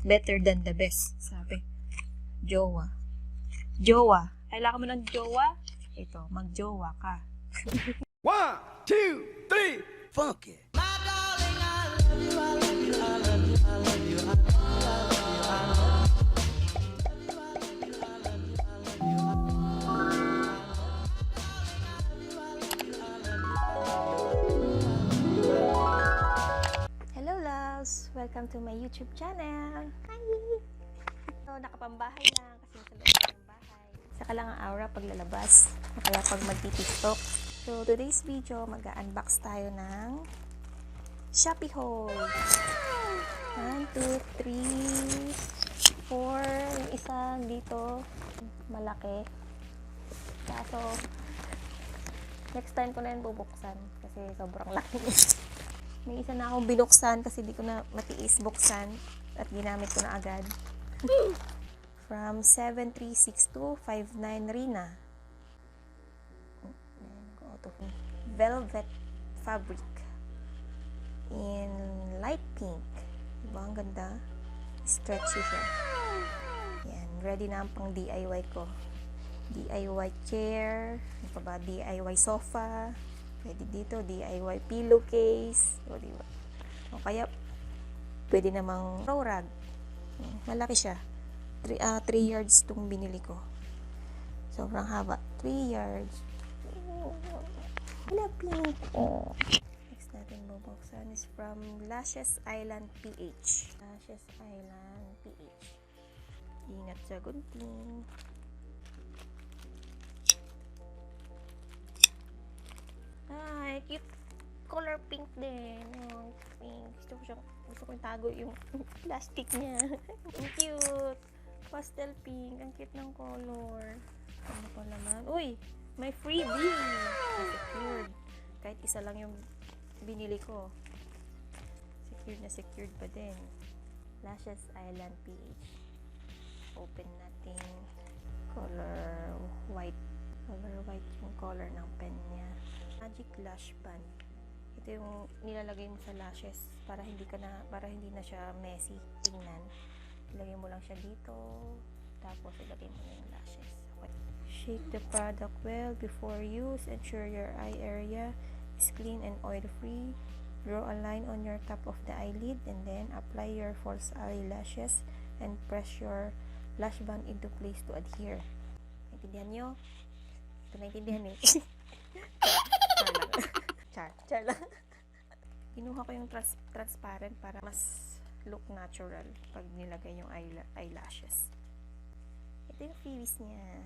Better than the best, sabi. Jowa. Jowa. Kailangan mo ng jowa? Ito, mag-jowa ka. 1, 2, 3, funky. Hello loves! Welcome to my YouTube channel! Hi! So, nakapambahay lang kasi nasa loob ng bahay. Saka lang ang aura paglalabas. Kaya pag magtitiktok. So, today's video, mag-unbox tayo ng Shopee haul. 1, 2, 3, 4. Yung isa dito, malaki. Kaso, next time ko na yun bubuksan kasi sobrang laki. May isa na akong binuksan kasi di ko na matiis buksan at ginamit ko na agad. From 73629 Rina. Velvet fabric in light pink. Diba ang ganda? Stretchy siya. Yan, ready na ang pang DIY ko. DIY chair, ano pa ba? DIY sofa. Pwede dito, DIY pillowcase. O, diba? O kaya, pwede namang throw rug. Malaki siya. 3 yards itong binili ko. Sobrang haba. 3 yards. Pink. Next natin bubuksan is from Lashes Island PH. Lashes Island PH. Ingat sa gunting. Ay, cute color pink din. Oh, pink. Gusto ko tago yung plastic niya. Ang cute. Pastel pink. Ang cute ng color. Ano pa naman? Uy! May freebie! Secured. Kahit isa lang yung binili ko. Secured pa din. Lashes Island PH. Open natin. Color white. Color white yung color ng pen niya. Magic lash band. Ito yung nilalagay mo sa lashes para hindi na siya messy tingnan. Ilagay mo lang siya dito, tapos ilagay mo na yung lashes. Okay. Shake the product well before use. Ensure your eye area is clean and oil free. Draw a line on your top of the eyelid and then apply your false eyelashes and press your lash band into place to adhere. Naintindihan nyo? Ito naintindihan eh. Char lang. Kinuha ko yung transparent para mas look natural pag nilagay yung eyelashes. Ito yung freebies niya.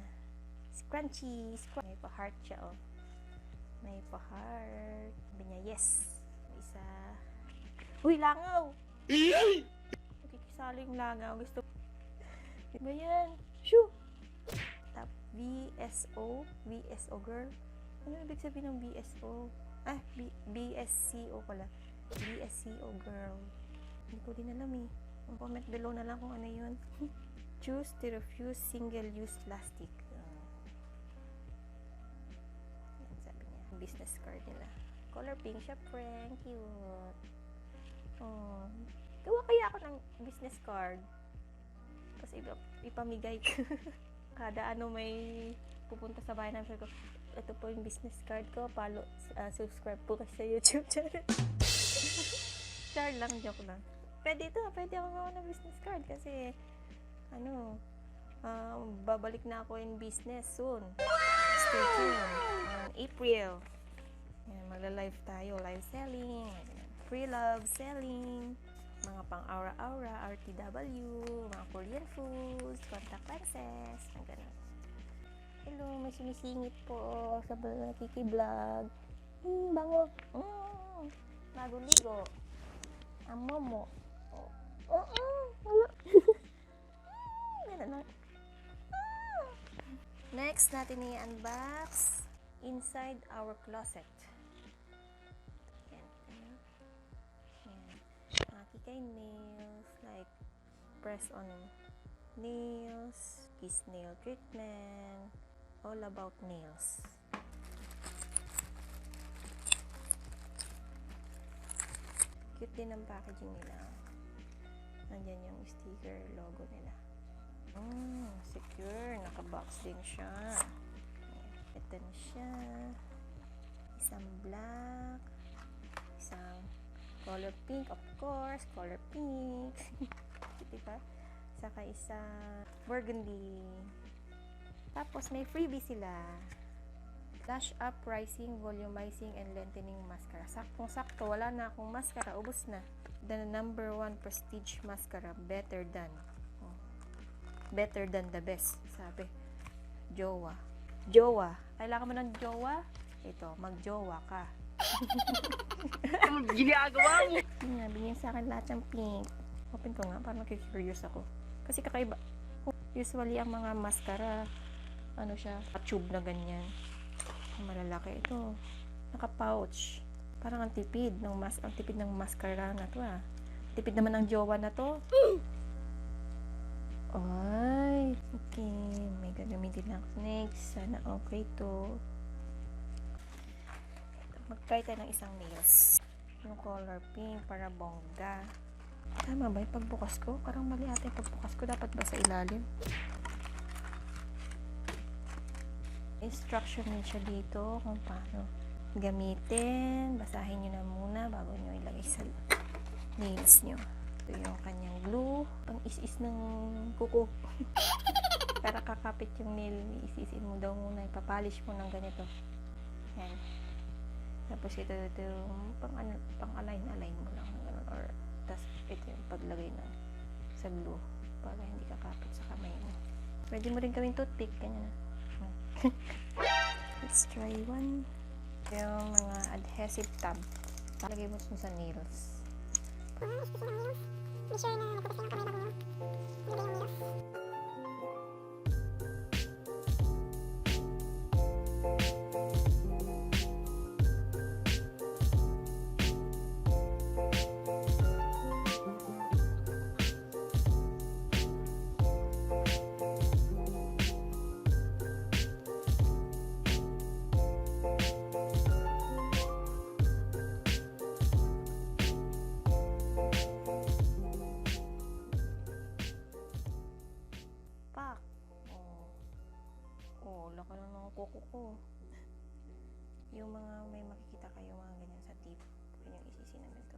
Scrunchy. May pa-heart siya, oh. May pa-heart. Sabi niya, yes. May isa. Uy, langaw! Nakikisali yung langaw. Gusto. Diba yan? Shoo! Tap. VSO girl. Ano ibig sabihin ng BSO? BSCO pala. BSCO girl. Hindi ko din alam eh. Comment below na lang kung ano yun. Choose to refuse single-use plastic. Yan, sabi niya. Business card nila. Color pink siya, prank. Cute. Oh. Gawa kaya ako ng business card. Tapos ipamigay ko. Kada ano may pupunta sa bahay namin ko. Ito po yung business card ko. Subscribe po kasi sa YouTube channel. Char lang, joke lang. Pwede ako gawa ng business card kasi babalik na ako in business soon. Stay tuned. April. Magla-live tayo. Live selling. Free love selling. Mga pang aura-aura, RTW, mga Korean foods, contact lenses, gano'n. Hello, may sumisingit po sa nakiki-vlog. Bango. Bago ligo. Ang momo. Gano'n na. Next natin i-unbox inside our closet. Yan. Kikay nails, like press on nails, kiss nail treatment, all about nails. Cute din ang packaging nila. Nandyan yung sticker logo nila. Secure. Naka-box din siya. Ito na siya. Isang black. Isang color pink, of course. Color pink. Diba? Saka isang burgundy. Tapos may freebie sila. Lash up, rising, volumizing, and lengthening mascara. Saktong-sakto. Wala na akong mascara. Ubus na. The number 1 prestige mascara. Better than. Better than the best. Sabi. Jowa. Jowa. Kailangan mo ng jowa? Ito. Mag-jowa ka. Anong ginagawa mo? Bigyan sa akin lahat ng pink. Open ko nga. Parang curious ako. Kasi kakaiba. Usually, ang mga mascara, ano siya, tube na ganyan. Malalaki ito. Naka-pouch. Parang ang tipid ng mascara na to ah. Tipid naman ng jowa na to. Ay, okay. May gagamitin na ako next. Sana okay to. Mag-try tayo ng isang nails. Yung color pink para bongga. Tama ba yung pagbukas ko? Parang mali ata yung pagbukas ko. Dapat ba sa ilalim? Instruction din siya dito kung paano gamitin. Basahin nyo na muna bago nyo ilagay sa nails nyo. Ito yung kanyang glue. Ang is-is ng kuko. Para kakapit yung nail, is-isin mo daw muna. Ipapolish mo ng ganito. Yan. Tapos ito yung pang-align mo lang. Or, tas ito yung paglagay na sa glue. Para hindi kakapit sa kamay mo. Pwede mo rin gawing toothpick. Ganyan na. Let's try one. Yung mga adhesive tab. Palagay mo sa nails. Be sure na nagpapasok yung kamay bago mo. Nilagay yung nails. Laki na ng kuko ko. Yung mga may makikita kayo mga ganyan sa tip. Yun yung isisi namin to.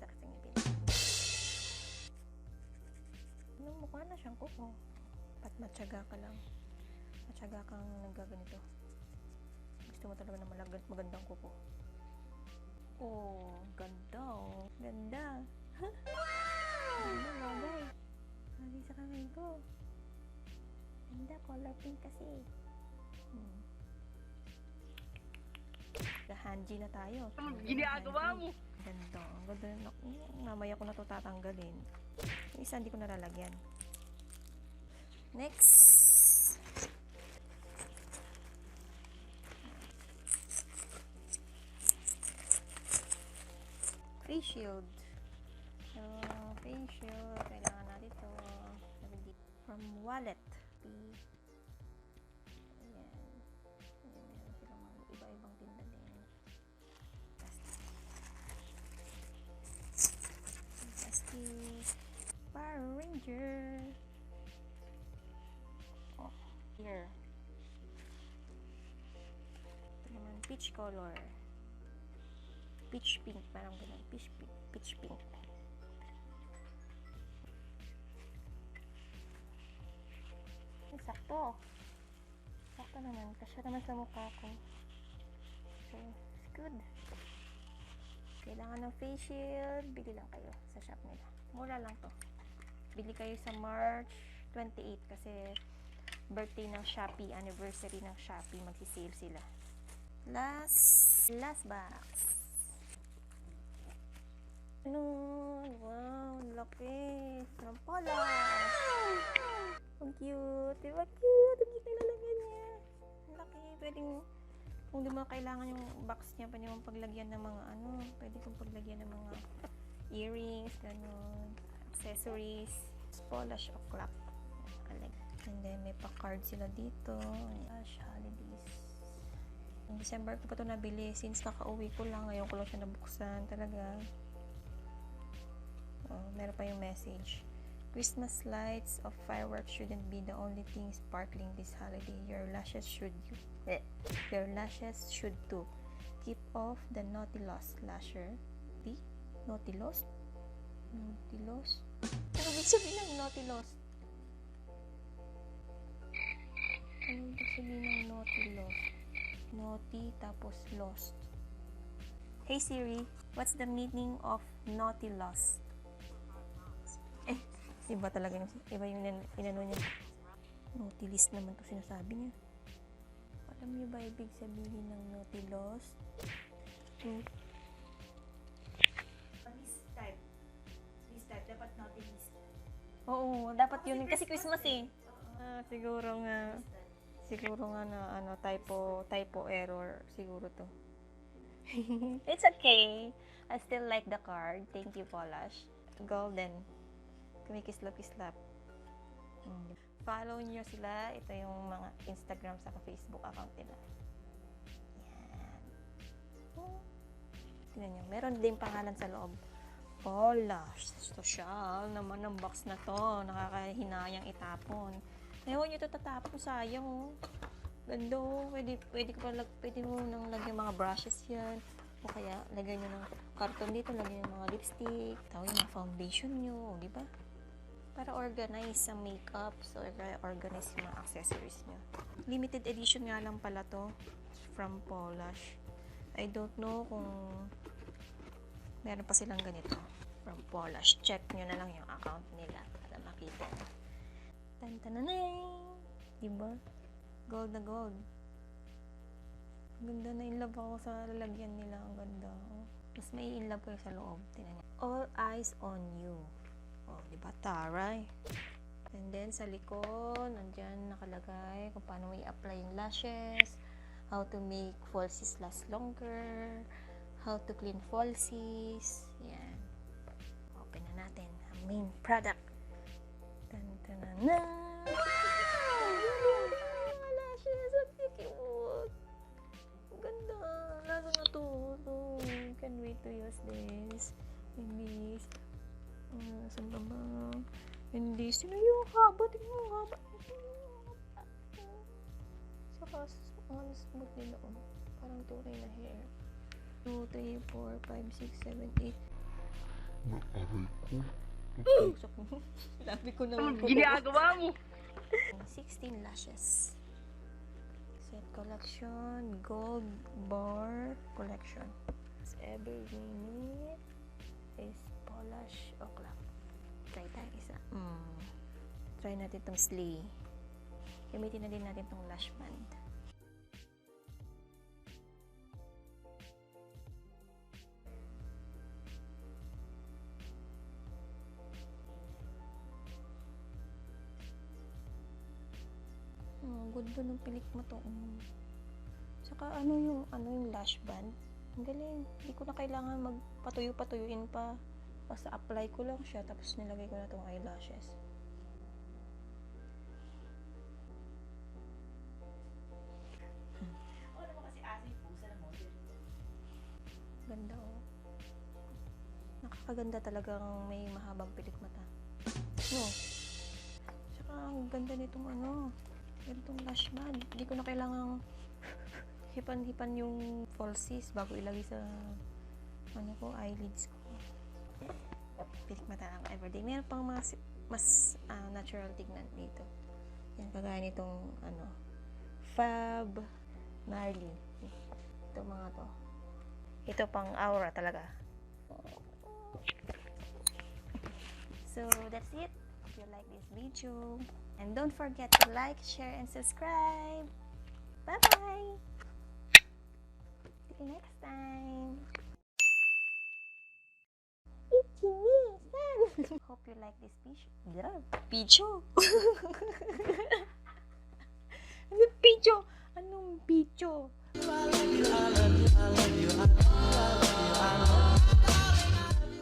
Sakit ang ngipin. Anong mukha na siyang kuko? Pat matyaga ka lang. Matyaga kang nagaganito. Gusto mo talaga na magandang kuko. Oh, ganda oh. Ganda. Ganda bagay. Lagi sa kamay ko. Ganda, color pink kasi. Hanji na tayo. Anong ginagawa mo? Ganda. Ang ganda. Mamaya ko na ito tatanggalin. Yung isa hindi ko nalalagyan. Next. Face shield. So, face shield. Kailangan natin ito. From wallet. Ayan. Meron silang mga iba-ibang tinda din. Plastic. Power Ranger. Oh, here. Ito naman, peach color. Peach pink. Parang ganun. Peach pink. Peach pink. Sakto. Sakto naman. Kasya naman sa mukha ko. So, it's good. Kailangan ng face shield. Bili lang kayo sa shop nila. Mura lang to. Bili kayo sa March 28 kasi birthday ng Shopee. Anniversary ng Shopee. Magsisale sila. Last box. Ano? Wow. Laki. Ng pala. Ang cute. Diba cute? Ang cute na lalagyan niya. Ang laki. Pwedeng, kung di mo kailangan yung box niya, pwede mong paglagyan ng mga pwede kong paglagyan ng mga earrings, gano'n, accessories, polish o clock. And then, may pa-card sila dito. Gosh, holidays. In December ko pa ito nabili. Since naka-uwi ko lang, ngayon ko lang siya nabuksan. Talaga. Oh, meron pa yung message. Christmas lights of fireworks shouldn't be the only thing sparkling this holiday. Your lashes should too. Keep off the naughty lost lasher. Di? Naughty lost? Naughty lost? Ano ibig sabihin ng naughty lost? Ano ibig sabihin ng naughty lost? Naughty tapos lost. Hey Siri, what's the meaning of naughty lost? Iba talaga yung, iba yung inano niya. Naughty list naman to sinasabi niya. Alam niyo ba ibig sabihin ng naughty lost? This type, dapat naughty list. Oo, dapat yun. Kasi Christmas eh. Siguro nga na typo error siguro to. It's okay. I still like the card. Thank you, Polish. Golden. Kumikislap-kislap. Follow nyo sila. Ito yung mga Instagram sa Facebook account nila. Yan. Tingnan nyo. Meron din pangalan sa loob. Polish. Social naman ang box na to. Nakakahinayang itapon. Ewan nyo ito tatapon. Sayang oh. Ganda oh. Pwede mo nang lagyan mga brushes yan. O kaya lagyan nyo ng karton dito. Lagyan nyo mga lipstick. Tawag yung mga foundation nyo. Di ba? Para organize sa makeup. So, organize yung mga accessories nyo. Limited edition nga lang pala to. From Polish. I don't know kung meron pa silang ganito. From Polish. Check nyo na lang yung account nila para makita. Tantananay! Diba? Gold na gold. Ganda na in love ako sa lalagyan nila. Ang ganda. Mas may in love kayo sa loob. Tingnan nyo. All eyes on you. Oh, diba? Taray. And then, sa likod, nandyan nakalagay kung paano i-apply yung lashes, how to make falsies last longer, how to clean falsies. Yan. Open na natin ang main product. Tan-tan-na-na! Wow! Lashes! Ang cute! Ang ganda! Lalo na to. Can't wait to use this. And this. Saan ba ba? Hindi. Sino yung haba? Tingnan yung haba. Saka, ang smooth nila. Parang tunay na hair. 2, 3, 4, 5, 6, 7, 8. Usok mo. Labi ko naman po. Ginagawa mo? 16 lashes. Set collection. Gold bar collection. Every minute is Polish o'clock. Try tayo isa. Try natin itong sleigh. Gamitin na din natin itong lash band. Good ba ng pilik mo to? Saka ano yung lash band? Ang galing. Hindi ko na kailangan magpatuyo-patuyuin pa. Basta apply ko lang siya, tapos nilagay ko na itong eyelashes. Ganda oh. Nakakaganda talagang may mahabang pilik mata. No? Saka ang ganda nitong ganitong lash band. Hindi ko na kailangang hipan-hipan yung falsies bago ilagay sa eyelids ko. Pilik mata lang everyday. Meron pang mas natural tignan dito. Yan, kagaya nitong Fab Marley. Ito mga to. Ito pang aura talaga. So, that's it. If you like this video. And don't forget to like, share, and subscribe. Bye-bye! See you next time. It's me, Hope you like this video. Anong video? Anong video?